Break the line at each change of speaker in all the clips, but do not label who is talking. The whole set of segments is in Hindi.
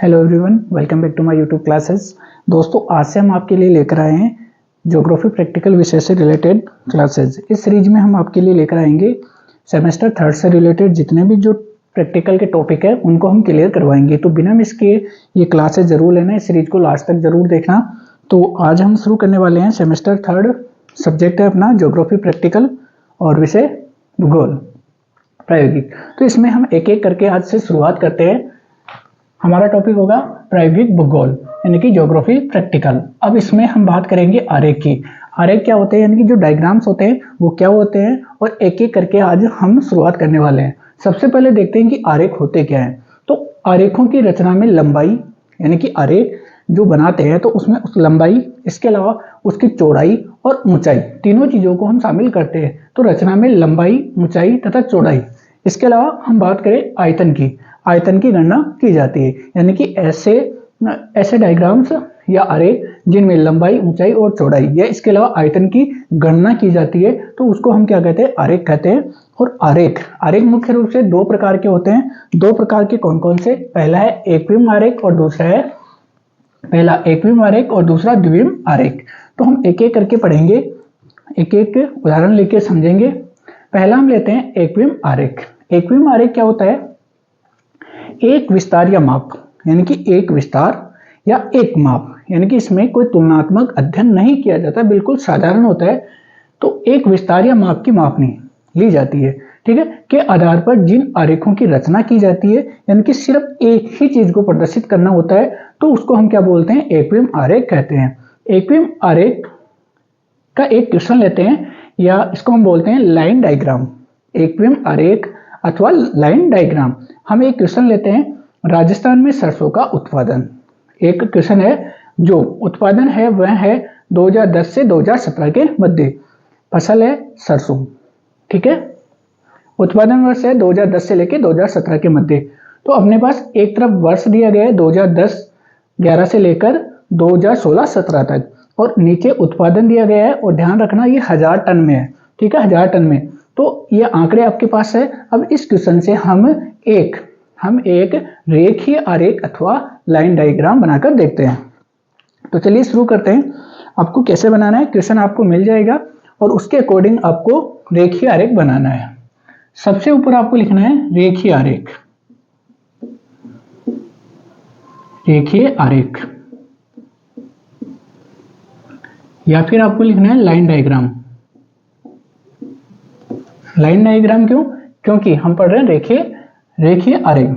Hello everyone, welcome back to my YouTube classes. दोस्तों, आज से हम आपके लिए लेकर आए हैं ज्योग्राफी प्रैक्टिकल विषय से रिलेटेड क्लासेस। इस सीरीज में हम आपके लिए लेकर आएंगे सेमेस्टर थर्ड से रिलेटेड जितने भी जो प्रैक्टिकल के टॉपिक है उनको हम क्लियर करवाएंगे। तो बिना मिस किए ये क्लासेस जरूर लेना, इस सीरीज को लास्ट तक जरूर देखना। तो आज हम शुरू करने वाले हैं सेमेस्टर थर्ड, सब्जेक्ट है अपना ज्योग्राफी प्रैक्टिकल और विषय भूगोल प्रायोगिक। तो इसमें हम एक एक करके आज से शुरुआत करते हैं। हमारा टॉपिक होगा प्रायोगिक भूगोल यानी कि ज्योग्राफी प्रैक्टिकल। अब इसमें हम बात करेंगे आरेख की। आरेख क्या होते हैं यानी कि जो डायग्राम्स होते हैं वो क्या होते हैं, और एक एक करके आज हम शुरुआत करने वाले हैं। सबसे पहले देखते हैं कि आरेख होते क्या हैं। तो आरेखों की रचना में लंबाई यानी कि आरेख जो बनाते हैं तो उसमें उस लंबाई, इसके अलावा उसकी चौड़ाई और ऊंचाई, तीनों चीजों को हम शामिल करते हैं। तो रचना में लंबाई, ऊंचाई तथा चौड़ाई। इसके अलावा हम बात करें आयतन की गणना की जाती है, यानी कि ऐसे डायग्राम्स या आरेख जिनमें लंबाई, ऊंचाई और चौड़ाई या इसके अलावा आयतन की गणना की जाती है तो उसको हम क्या कहते हैं, आरेख कहते हैं। और आरेख मुख्य रूप से दो प्रकार के होते हैं। दो प्रकार के कौन कौन से? पहला है एकविम आरेख और दूसरा द्विविम आरेख। तो हम एक एक करके पढ़ेंगे, एक एक उदाहरण लेके समझेंगे। पहला हम लेते हैं एकविम आरेख। एकविम आरेख क्या होता है? एक विस्तार या माप, यानी कि एक विस्तार या एक माप, यानी कि इसमें कोई तुलनात्मक अध्ययन नहीं किया जाता, बिल्कुल साधारण होता है। तो एक विस्तार या माप की मापनी ली जाती है, ठीक है, के आधार पर जिन आरेखों की रचना की जाती है, यानी कि सिर्फ एक ही चीज को प्रदर्शित करना होता है, तो उसको हम क्या बोलते हैं? एकविम आरेख कहते हैं। एकविम आरेख का एक क्वेश्चन लेते हैं, या इसको हम बोलते हैं लाइन डायग्राम। एकविम आरेख अथवा लाइन डायग्राम। हम एक क्वेश्चन लेते हैं, राजस्थान में सरसों का उत्पादन। एक क्वेश्चन है, जो उत्पादन है वह है 2010 से 2017 के मध्य। फसल है सरसों, ठीक है। उत्पादन वर्ष है 2010 से लेकर 2017 के मध्य। तो अपने पास एक तरफ वर्ष दिया गया है 2010-11 से लेकर 2016-17 तक, और नीचे उत्पादन दिया गया है, और ध्यान रखना ये 1000 टन में है, ठीक है, 1000 टन में। तो ये आंकड़े आपके पास है। अब इस क्वेश्चन से हम एक रेखीय आरेख अथवा लाइन डायग्राम बनाकर देखते हैं। तो चलिए शुरू करते हैं। आपको कैसे बनाना है, क्वेश्चन आपको मिल जाएगा और उसके अकॉर्डिंग आपको रेखीय आरेख बनाना है। सबसे ऊपर आपको लिखना है रेखीय आरेख, या फिर आपको लिखना है लाइन डायग्राम। लाइन डायग्राम क्यों? क्योंकि हम पढ़ रहे हैं रेखीय आरेख।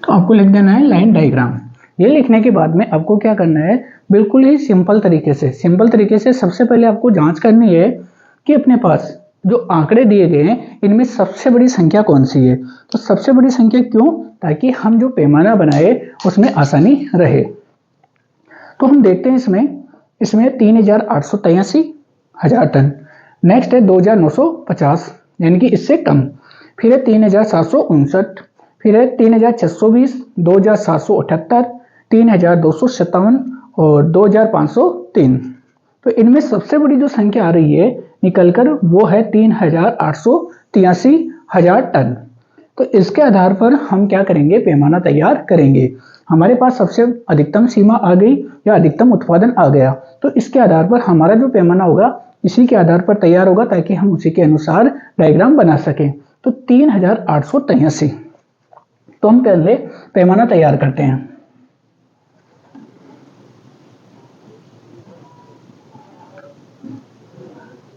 तो आपको लिख देना है लाइन डायग्राम। ये लिखने के बाद में आपको क्या करना है, बिल्कुल ही सिंपल तरीके से सबसे पहले आपको जांच करनी है कि अपने पास जो आंकड़े दिए गए हैं इनमें सबसे बड़ी संख्या कौन सी है। तो सबसे बड़ी संख्या क्यों? ताकि हम जो पैमाना बनाए उसमें आसानी रहे। तो हम देखते हैं इसमें 3883 हजार टन। नेक्स्ट है 2950, यानी कि इससे कम। फिर है 3759, फिर है 3620, 2778, 3257 और 2503। तो इनमें सबसे बड़ी जो संख्या आ रही है निकलकर वो है 3883 हजार टन। तो इसके आधार पर हम क्या करेंगे, पैमाना तैयार करेंगे। हमारे पास सबसे अधिकतम सीमा आ गई या अधिकतम उत्पादन आ गया, तो इसके आधार पर हमारा जो पैमाना होगा इसी के आधार पर तैयार होगा, ताकि हम उसी के अनुसार डायग्राम बना सकें। तो 3883। तो हम पहले पैमाना तैयार करते हैं।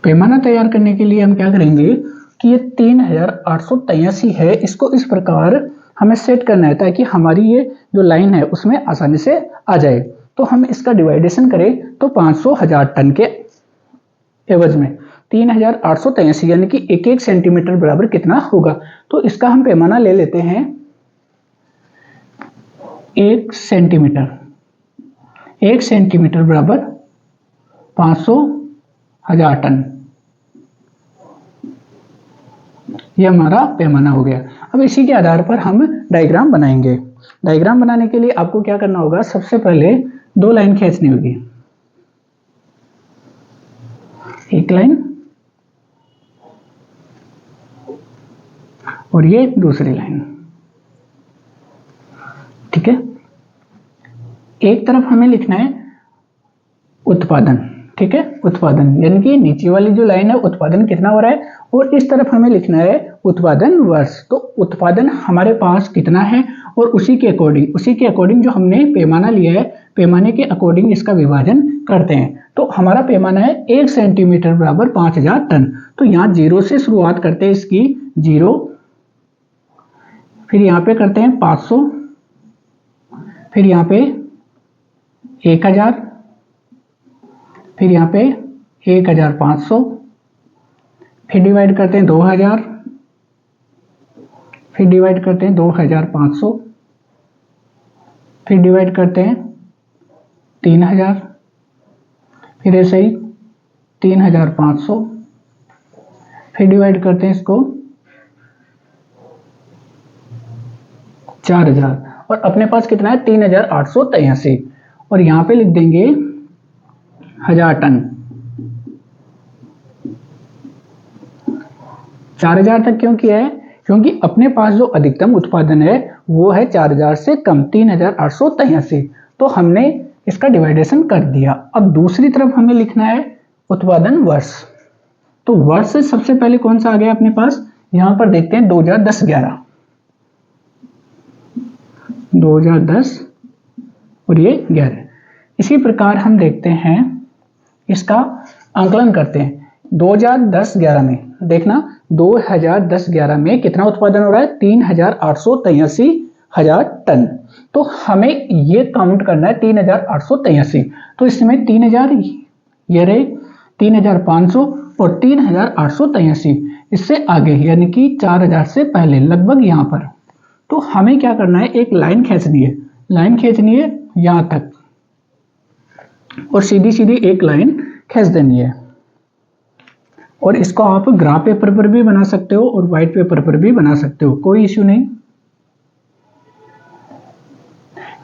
पैमाना तैयार करने के लिए हम क्या करेंगे कि ये 3883 है, इसको इस प्रकार हमें सेट करना है ताकि हमारी ये जो लाइन है उसमें आसानी से आ जाए। तो हम इसका डिवाइडेशन करें तो 500,000 टन के एवज में 3883 यानी कि एक एक सेंटीमीटर बराबर कितना होगा। तो इसका हम पैमाना ले लेते हैं 1 सेंटीमीटर बराबर 500,000 टन। ये हमारा पैमाना हो गया। अब इसी के आधार पर हम डायग्राम बनाएंगे। डायग्राम बनाने के लिए आपको क्या करना होगा, सबसे पहले दो लाइन खींचनी होगी। एक लाइन और ये दूसरी लाइन। ठीक है, एक तरफ हमें लिखना है उत्पादन। ठीक है, उत्पादन यानी कि नीचे वाली जो लाइन है उत्पादन कितना हो रहा है, और इस तरफ हमें लिखना है उत्पादन वर्ष। तो उत्पादन हमारे पास कितना है और उसी के अकॉर्डिंग जो हमने पैमाना लिया है, पैमाने के अकॉर्डिंग इसका विभाजन करते हैं। तो हमारा पैमाना है 1 सेंटीमीटर बराबर 5000 टन। तो यहाँ 0 से शुरुआत करते हैं इसकी, 0, फिर यहाँ पे करते हैं 500, फिर यहाँ पे 1000, फिर यहाँ पे 1500, फिर डिवाइड करते हैं 2000, फिर डिवाइड करते हैं 2500, फिर डिवाइड करते हैं 3000, फिर ऐसे ही 3500, फिर डिवाइड करते हैं इसको 4000, और अपने पास कितना है 3883, और यहाँ पे लिख देंगे 1000 टन। 4000 तक क्यों किया है, क्योंकि अपने पास जो अधिकतम उत्पादन है वो है 4000 से कम 3883, तो हमने इसका डिवाइडेशन कर दिया। अब दूसरी तरफ हमें लिखना है उत्पादन वर्ष। तो वर्ष से सबसे पहले कौन सा आ गया अपने पास, यहां पर देखते हैं 2010-11, 2010 और ये 11। इसी प्रकार हम देखते हैं इसका आंकलन करते हैं। 2010-11 में देखना, 2010-11 में कितना उत्पादन हो रहा है, 3883 हजार टन। तो हमें ये काउंट करना है 3883। तो इसमें 3000 ये रहे, 3500 और 3883, इससे आगे यानी कि 4000 से पहले लगभग यहाँ पर। तो हमें क्या करना है, एक लाइन खींचनी है, लाइन खींचनी है यहाँ तक, और सीधी सीधी एक लाइन खींच देनी है। और इसको आप ग्राफ पेपर पर भी बना सकते हो और व्हाइट पेपर पर भी बना सकते हो, कोई इश्यू नहीं।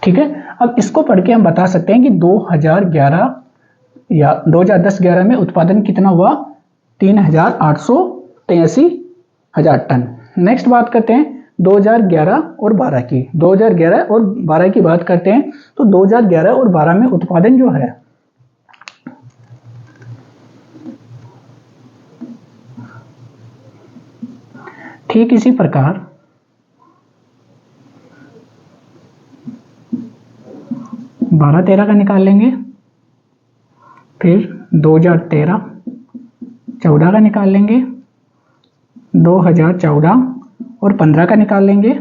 ठीक है, अब इसको पढ़ के हम बता सकते हैं कि 2011 या 2010-11 में उत्पादन कितना हुआ, 3883 हजार टन। नेक्स्ट बात करते हैं 2011 और 12 की। 2011 और 12 की बात करते हैं, तो 2011 और 12 में उत्पादन जो है ठीक इसी प्रकार 12-13 का निकाल लेंगे, फिर 2013-14 का निकाल लेंगे, 2014 और 15 का निकाल लेंगे,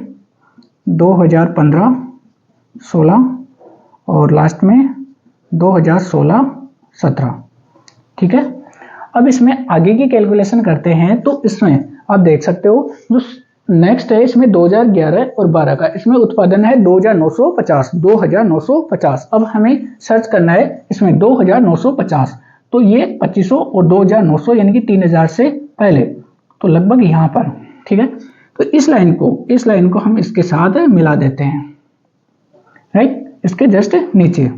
2015-16 और लास्ट में 2016-17। ठीक है, अब इसमें आगे की कैलकुलेशन करते हैं। तो इसमें आप देख सकते हो जो नेक्स्ट है, इसमें 2011 और 12 का, इसमें उत्पादन है 2950, 2950। अब हमें सर्च करना है इसमें 2950, तो ये 2500 और 2900 यानी कि 3000 से पहले, तो लगभग यहाँ पर। ठीक है, तो इस लाइन को हम इसके साथ मिला देते हैं, राइट, इसके जस्ट नीचे।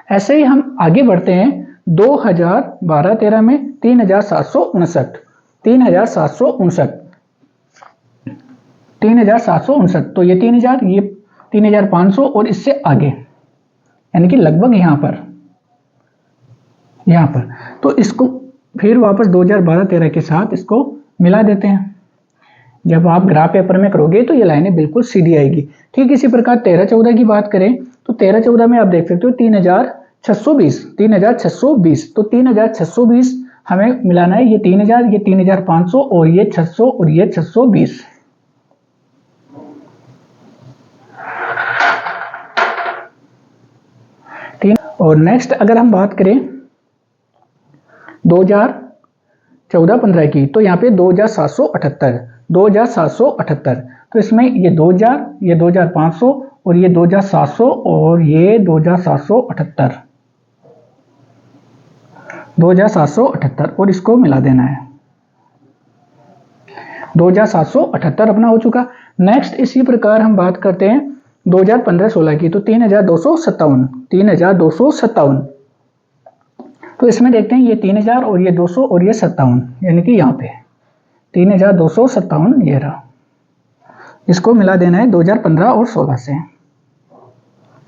ऐसे ही हम आगे बढ़ते हैं 2012-13 में 3759, 3759, तो ये 3000, ये 3500 और इससे आगे यानी कि लगभग यहाँ पर। तो इसको फिर वापस 2012-13 के साथ इसको मिला देते हैं। जब आप ग्राफ पेपर में करोगे तो ये लाइनें बिल्कुल सीधी आएगी। ठीक इसी प्रकार 13-14 की बात करें तो 13-14 में आप देख सकते हो 3620, तो 3620 हमें मिलाना है, ये 3000, ये 3500 और ये 600 और ये 620। और नेक्स्ट अगर हम बात करें 2014-15 की, तो यहाँ पे 2778, तो इसमें ये 2000, ये 2500 और ये 2700 और ये 2778 और इसको मिला देना है। 2778 अपना हो चुका। नेक्स्ट इसी प्रकार हम बात करते हैं 2015-16 की, तो 3257, तो इसमें देखते हैं ये 3000 और ये 200 और ये 57, यानी कि यहाँ पे 3257 ये रहा। इसको मिला देना है 2015 और 16 से,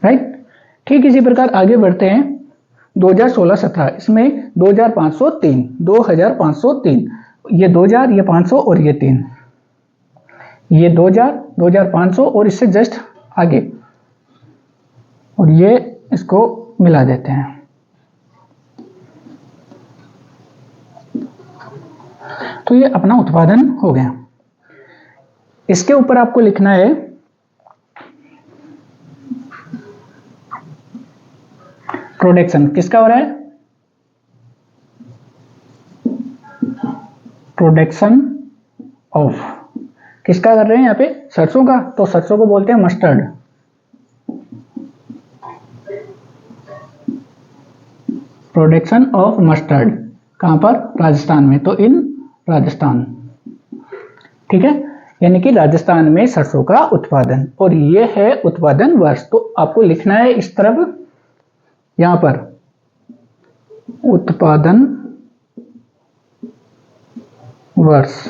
राइट। ठीक इसी प्रकार आगे बढ़ते हैं 2016-17, इसमें 2503, ये 2000, ये 500 और ये 3, ये 2000, 2500 और इससे जस्ट आगे, और ये इसको मिला देते हैं। तो ये अपना उत्पादन हो गया। इसके ऊपर आपको लिखना है प्रोडक्शन। किसका हो रहा है? प्रोडक्शन ऑफ, किसका कर रहे हैं यहाँ पे? सरसों का। तो सरसों को बोलते हैं मस्टर्ड। प्रोडक्शन ऑफ मस्टर्ड कहां पर? राजस्थान में। तो इन राजस्थान, ठीक है, यानी कि राजस्थान में सरसों का उत्पादन, और ये है उत्पादन वर्ष। तो आपको लिखना है इस तरफ, यहां पर उत्पादन वर्ष,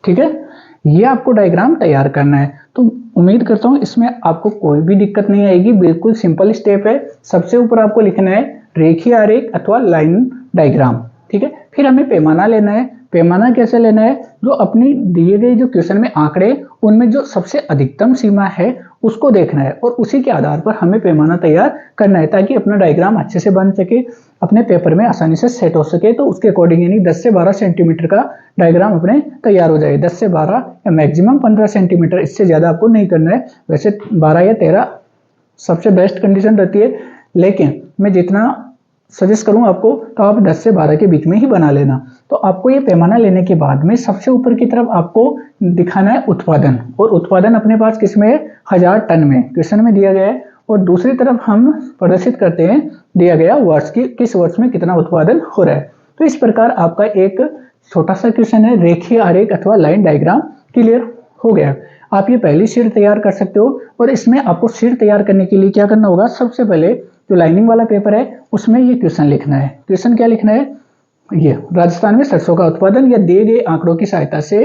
ठीक है। ये आपको डायग्राम तैयार करना है। तो उम्मीद करता हूं इसमें आपको कोई भी दिक्कत नहीं आएगी, बिल्कुल सिंपल स्टेप है। सबसे ऊपर आपको लिखना है रेखीय आरेख अथवा लाइन डायग्राम, ठीक है। फिर हमें पैमाना लेना है। पैमाना कैसे लेना है? जो अपनी दिए गए जो क्वेश्चन में आंकड़े, उनमें जो सबसे अधिकतम सीमा है उसको देखना है, और उसी के आधार पर हमें पैमाना तैयार करना है, ताकि अपना डायग्राम अच्छे से बन सके, अपने पेपर में आसानी से सेट हो सके। तो उसके अकॉर्डिंग यानी 10 से 12 सेंटीमीटर का डायग्राम अपने तैयार हो जाए। 10 से 12 या मैक्सिमम 15 सेंटीमीटर, इससे ज्यादा आपको नहीं करना है। वैसे 12 या 13 सबसे बेस्ट कंडीशन रहती है, लेकिन मैं जितना सजेस्ट करूं आपको, तो आप 10 से 12 के बीच में ही बना लेना। तो आपको ये पैमाना लेने के बाद में सबसे ऊपर की तरफ आपको दिखाना है उत्पादन, और उत्पादन अपने पास किसमें है? 1000 टन में क्वेश्चन में दिया गया है। और दूसरी तरफ हम प्रदर्शित करते हैं दिया गया वर्ष की, किस वर्ष में कितना उत्पादन हो रहा है। तो इस प्रकार आपका एक छोटा सा क्वेश्चन है, रेखीय आरेख अथवा लाइन डायग्राम क्लियर हो गया। आप ये पहली शीट तैयार कर सकते हो, और इसमें आपको शीट तैयार करने के लिए क्या करना होगा? सबसे पहले जो लाइनिंग वाला पेपर है उसमें ये क्वेश्चन लिखना है। क्वेश्चन क्या लिखना है? ये राजस्थान में सरसों का उत्पादन या दिए गए आंकड़ों की सहायता से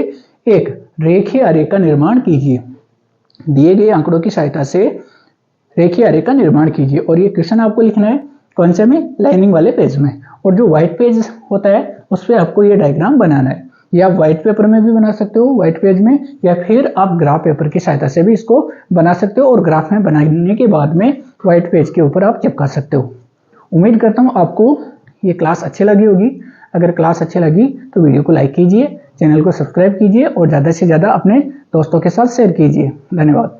एक रेखीय आरेख का निर्माण कीजिए। दिए गए आंकड़ों की सहायता से रेखीय आरेख का निर्माण कीजिए, और ये क्वेश्चन आपको लिखना है कौन से में? लाइनिंग वाले पेज में। और जो व्हाइट पेज होता है उस पर आपको ये डायग्राम बनाना है। या आप व्हाइट पेपर में भी बना सकते हो, व्हाइट पेज में, या फिर आप ग्राफ पेपर की सहायता से भी इसको बना सकते हो, और ग्राफ में बनाने के बाद में व्हाइट पेज के ऊपर आप चिपका सकते हो। उम्मीद करता हूँ आपको ये क्लास अच्छी लगी होगी। अगर क्लास अच्छी लगी तो वीडियो को लाइक कीजिए, चैनल को सब्सक्राइब कीजिए, और ज़्यादा से ज़्यादा अपने दोस्तों के साथ शेयर कीजिए। धन्यवाद।